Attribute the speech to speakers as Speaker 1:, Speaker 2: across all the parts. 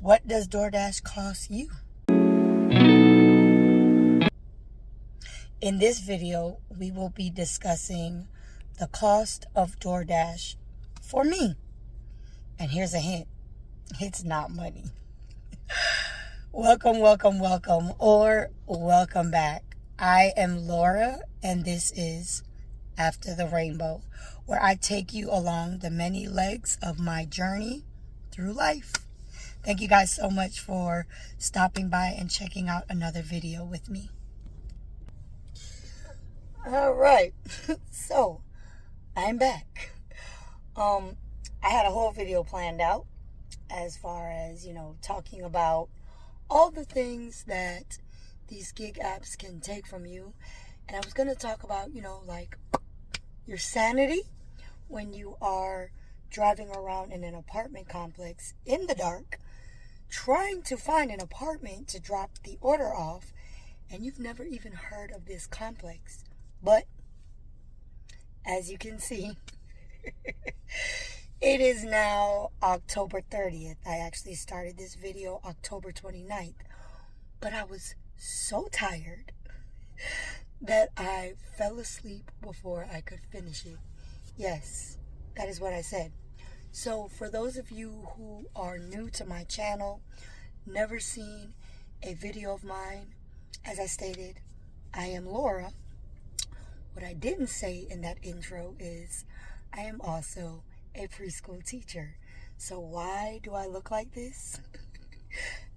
Speaker 1: What does DoorDash cost you? In this video, we will be discussing the cost of DoorDash for me. And here's a hint. It's not money. Welcome back. I am Laura, and this is After the Rainbow, where I take you along the many legs of my journey through life. Thank you guys so much for stopping by and checking out another video with me. All right, so I'm back. I had a whole video planned out as far as, talking about all the things that these gig apps can take from you. And I was going to talk about, like your sanity when you are driving around in an apartment complex in the dark, trying to find an apartment to drop the order off, and you've never even heard of this complex. But as you can see, it is now October 30th. I actually started this video October 29th, but I was so tired that I fell asleep before I could finish it. Yes, that is what I said. So for those of you who are new to my channel, never seen a video of mine, as I stated, I am Laura. What I didn't say in that intro is I am also a preschool teacher. So why do I look like this?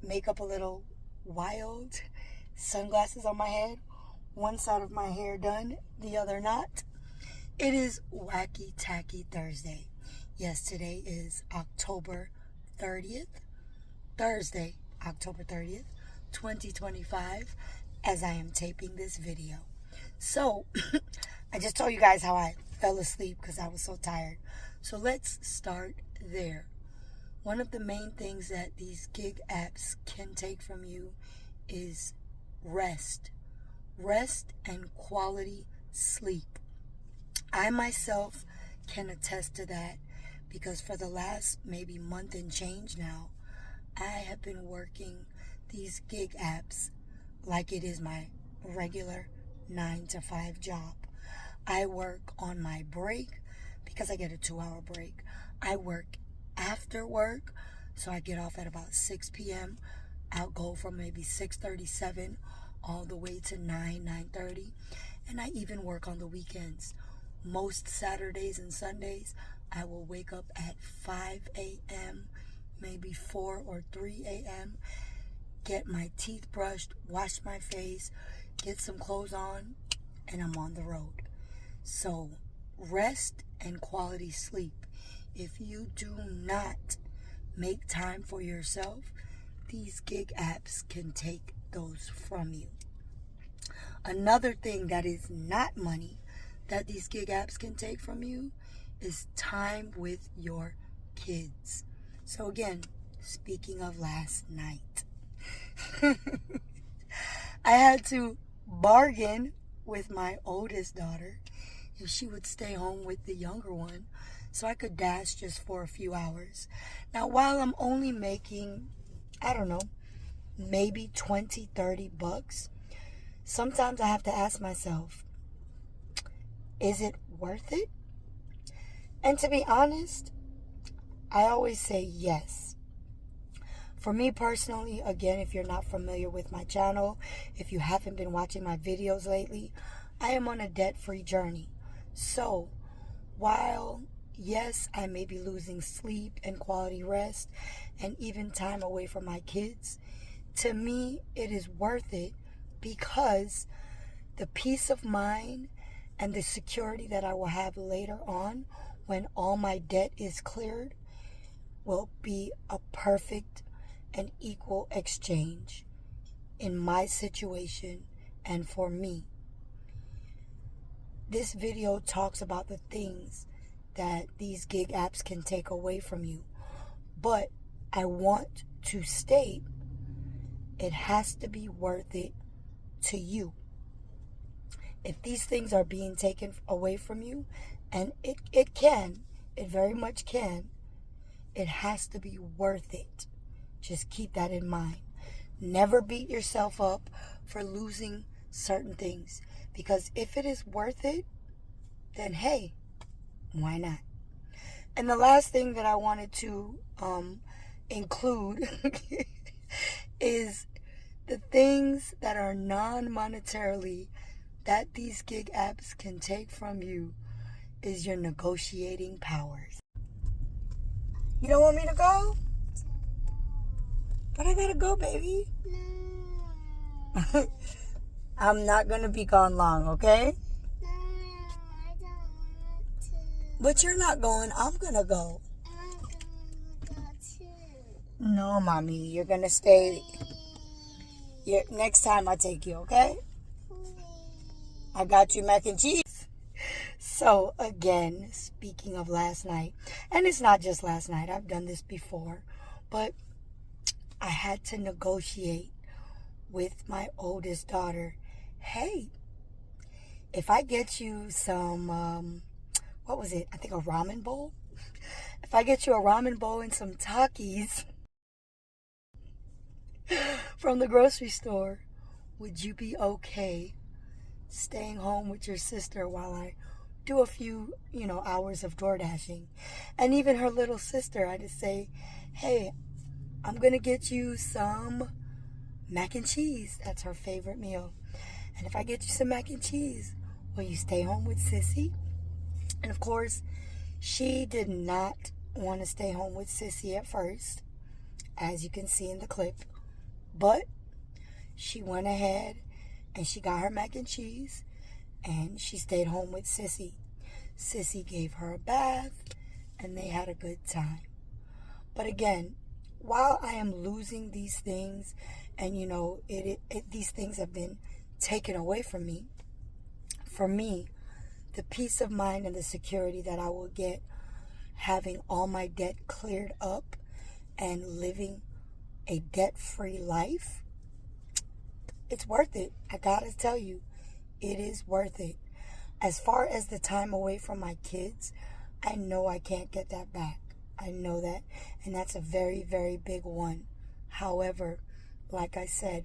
Speaker 1: Makeup a little wild, sunglasses on my head, one side of my hair done, the other not. It is Wacky Tacky Thursday. Yes, today is October 30th, Thursday, October 30th, 2025, as I am taping this video. So, I just told you guys how I fell asleep because I was so tired. So let's start there. One of the main things that these gig apps can take from you is rest. Rest and quality sleep. I myself can attest to that because for the last maybe month and change now, I have been working these gig apps like it is my regular 9-to-5 job. I work on my break because I get a 2-hour break. I work after work, so I get off at about 6 p.m. I'll go from maybe 6:37 all the way to 9:30, and I even work on the weekends. Most Saturdays and Sundays, I will wake up at 5 a.m., maybe 4 or 3 a.m., get my teeth brushed, wash my face, get some clothes on, and I'm on the road. So, rest and quality sleep. If you do not make time for yourself, these gig apps can take those from you. Another thing that is not money that these gig apps can take from you is time with your kids. So again, speaking of last night, I had to bargain with my oldest daughter if she would stay home with the younger one so I could dash just for a few hours. Now, while I'm only making, I don't know, maybe 20, 30 bucks, sometimes I have to ask myself, is it worth it? And to be honest, I always say yes. For me personally, again, if you're not familiar with my channel, if you haven't been watching my videos lately, I am on a debt-free journey. So, while, yes, I may be losing sleep and quality rest and even time away from my kids, to me, it is worth it because the peace of mind and the security that I will have later on when all my debt is cleared will be a perfect and equal exchange in my situation and for me. This video talks about the things that these gig apps can take away from you, but I want to state it has to be worth it to you. If these things are being taken away from you, and it very much can, it has to be worth it Just keep that in mind. Never beat yourself up for losing certain things, because if it is worth it, then hey, why not? And the last thing that I wanted to include is the things that are non-monetarily that these gig apps can take from you is your negotiating powers. You don't want me to go? But I gotta go, baby. I'm not gonna be gone long, okay?
Speaker 2: No, I don't want to.
Speaker 1: But you're not going. I'm gonna go.
Speaker 2: I'm gonna go too.
Speaker 1: No, mommy, you're gonna stay. Next time I take you, okay? I got you mac and cheese. So again, speaking of last night, and it's not just last night, I've done this before, but I had to negotiate with my oldest daughter. Hey, if I get you some, what was it? I think a ramen bowl. If I get you a ramen bowl and some Takis from the grocery store, would you be okay staying home with your sister while I do a few, hours of door dashing? And even her little sister, I just say, hey, I'm going to get you some mac and cheese. That's her favorite meal. And if I get you some mac and cheese, will you stay home with Sissy? And of course, she did not want to stay home with Sissy at first, as you can see in the clip. But she went ahead and she got her mac and cheese and she stayed home with Sissy. Sissy gave her a bath and they had a good time. But again, while I am losing these things and these things have been taken away from me, for me, the peace of mind and the security that I will get having all my debt cleared up and living a debt-free life, it's worth it. I gotta tell you, it is worth it. As far as the time away from my kids, I know I can't get that back. I know that, and that's a very, very big one. However, like I said,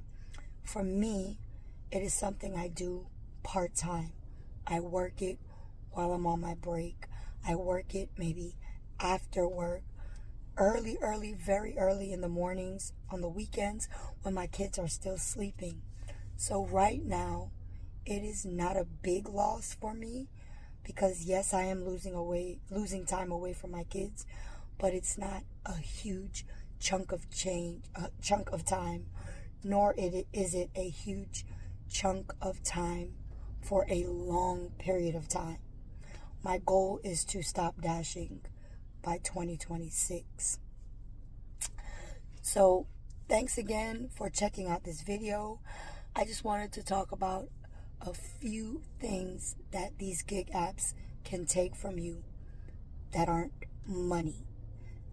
Speaker 1: for me, it is something I do part-time. I work it while I'm on my break. I work it maybe after work, early, very early in the mornings, on the weekends when my kids are still sleeping. So right now, it is not a big loss for me because yes, I am losing time away from my kids, but it's not a huge chunk of time, nor is it a huge chunk of time for a long period of time. My goal is to stop dashing by 2026. So thanks again for checking out this video. I just wanted to talk about a few things that these gig apps can take from you that aren't money,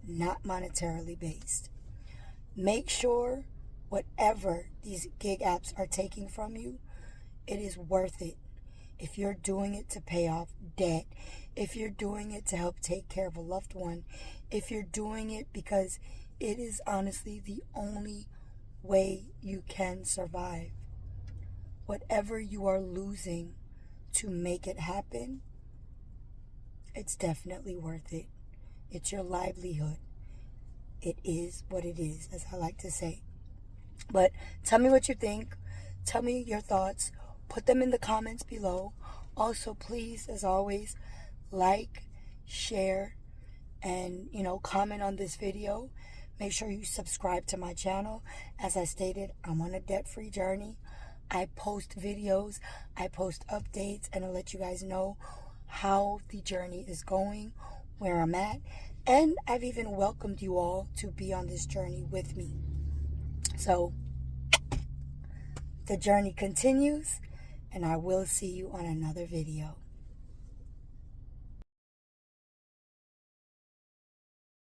Speaker 1: not monetarily based. Make sure whatever these gig apps are taking from you, it is worth it. If you're doing it to pay off debt, if you're doing it to help take care of a loved one, if you're doing it because it is honestly the only way you can survive, whatever you are losing to make it happen, it's definitely worth it. It's your livelihood. It is what it is, as I like to say. But tell me what you think. Tell me your thoughts. Put them in the comments below. Also, please, as always, like, share, and, comment on this video. Make sure you subscribe to my channel. As I stated, I'm on a debt-free journey. I post videos, I post updates, and I'll let you guys know how the journey is going, where I'm at. And I've even welcomed you all to be on this journey with me. So, the journey continues, and I will see you on another video.